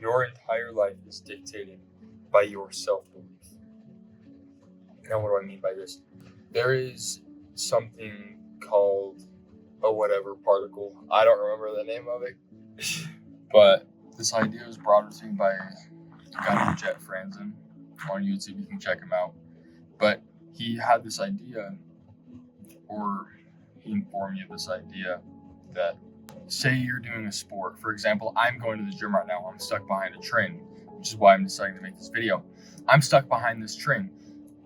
Your entire life is dictated by your self-belief. Now, what do I mean by this? There is something called a whatever particle. I don't remember the name of it. But this idea was brought to me by a guy named Jet Franzen on YouTube. You can check him out. But he had this idea, or he informed me of this idea, that say you're doing a sport. For example, I'm going to the gym right now. I'm stuck behind a train, which is why I'm deciding to make this video. I'm stuck behind this train.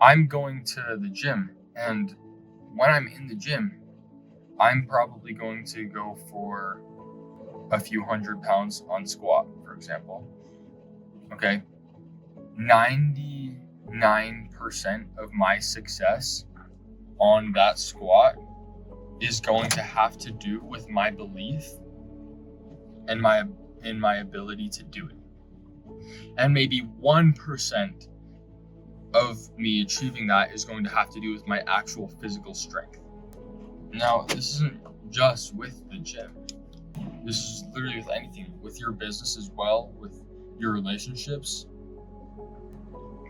I'm going to the gym, and when I'm in the gym, I'm probably going to go for a few 100 pounds on squat, for example. Okay? 99% of my success on that squat is going to have to do with my belief and my ability to do it. And maybe 1% of me achieving that is going to have to do with my actual physical strength. Now, this isn't just with the gym. This is literally with anything, with your business as well, with your relationships.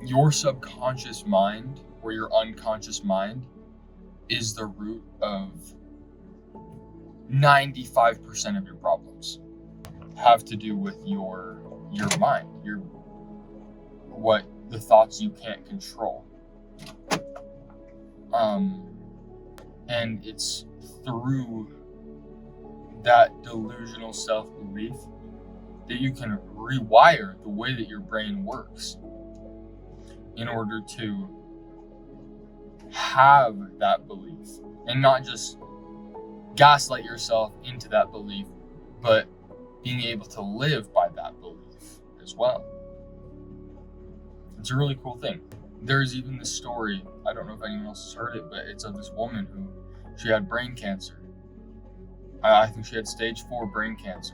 Your subconscious mind or your unconscious mind is the root of 95% of your problems. Have to do with your mind, the thoughts you can't control. And it's through that delusional self-belief that you can rewire the way that your brain works in order to have that belief and not just gaslight yourself into that belief, but being able to live by that belief as well. It's a really cool thing. There's even this story, I don't know if anyone else has heard it, but it's of this woman who, she had brain cancer. I think she had stage 4 brain cancer.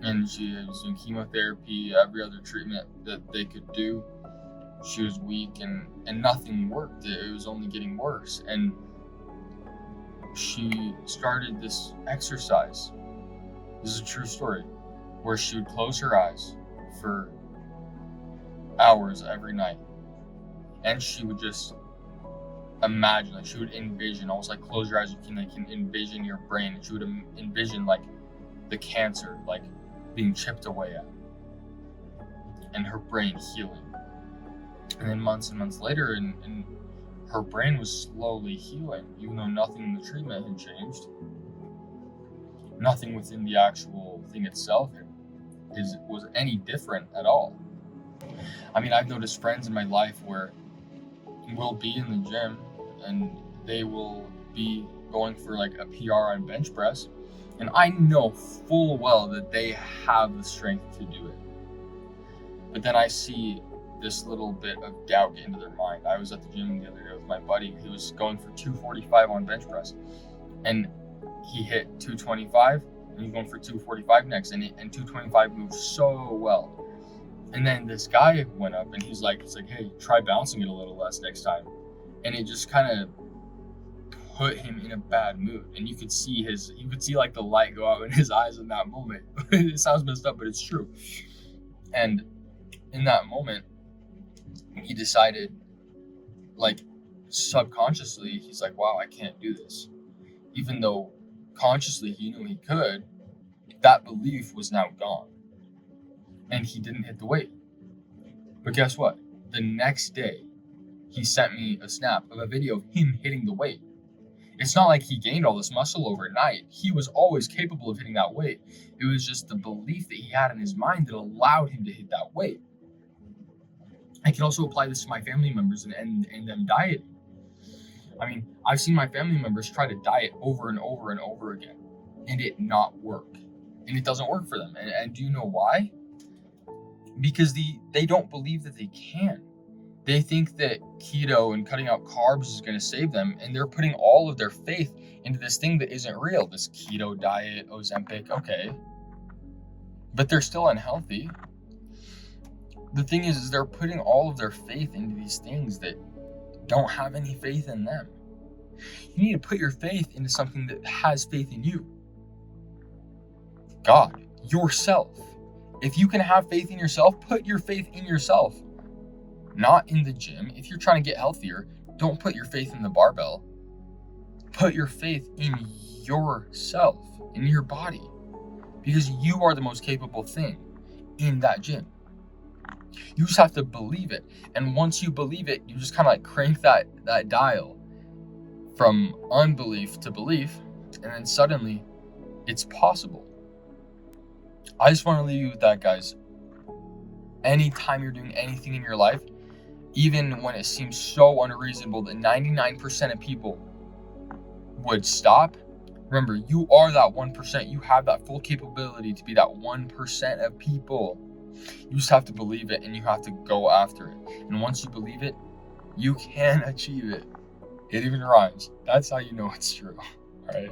And she was doing chemotherapy, every other treatment that they could do. She was weak and nothing worked. It was only getting worse. And she started this exercise. This is a true story, where she would close her eyes for hours every night. And she would just imagine, like she would envision, almost like close your eyes, you can envision your brain. And she would envision like the cancer, like being chipped away at, and her brain healing. And then months and months later, and her brain was slowly healing, even though nothing in the treatment had changed. Nothing within the actual thing itself was any different at all. I mean, I've noticed friends in my life where we'll be in the gym and they will be going for like a PR on bench press, and I know full well that they have the strength to do it. But then I see this little bit of doubt get into their mind. I was at the gym the other day with my buddy. He was going for 245 on bench press, and he hit 225, and he's going for 245 next, and 225 moves so well. And then this guy went up, and he's like, hey, try bouncing it a little less next time. And it just kind of put him in a bad mood. And you could see like the light go out in his eyes in that moment. It sounds messed up, but it's true. And in that moment, he decided, like subconsciously, he's like, wow, I can't do this. Even though consciously he knew he could, that belief was now gone. And he didn't hit the weight. But guess what? The next day, he sent me a snap of a video of him hitting the weight. It's not like he gained all this muscle overnight. He was always capable of hitting that weight. It was just the belief that he had in his mind that allowed him to hit that weight. I can also apply this to my family members and them dieting. I mean, I've seen my family members try to diet over and over and over again, and it not work. And it doesn't work for them. And do you know why? Because they don't believe that they can. They think that keto and cutting out carbs is going to save them, and they're putting all of their faith into this thing that isn't real, this keto diet, Ozempic, okay. But they're still unhealthy. The thing is they're putting all of their faith into these things that don't have any faith in them. You need to put your faith into something that has faith in you. God, yourself. If you can have faith in yourself, put your faith in yourself, not in the gym. If you're trying to get healthier, don't put your faith in the barbell. Put your faith in yourself, in your body, because you are the most capable thing in that gym. You just have to believe it. And once you believe it, you just kind of like crank that dial from unbelief to belief, and then suddenly it's possible. I just want to leave you with that, guys. Anytime you're doing anything in your life, even when it seems so unreasonable that 99% of people would stop, remember, you are that 1%. You have that full capability to be that 1% of people. You just have to believe it, and you have to go after it. And once you believe it, you can achieve it. It even rhymes. That's how you know it's true. All right.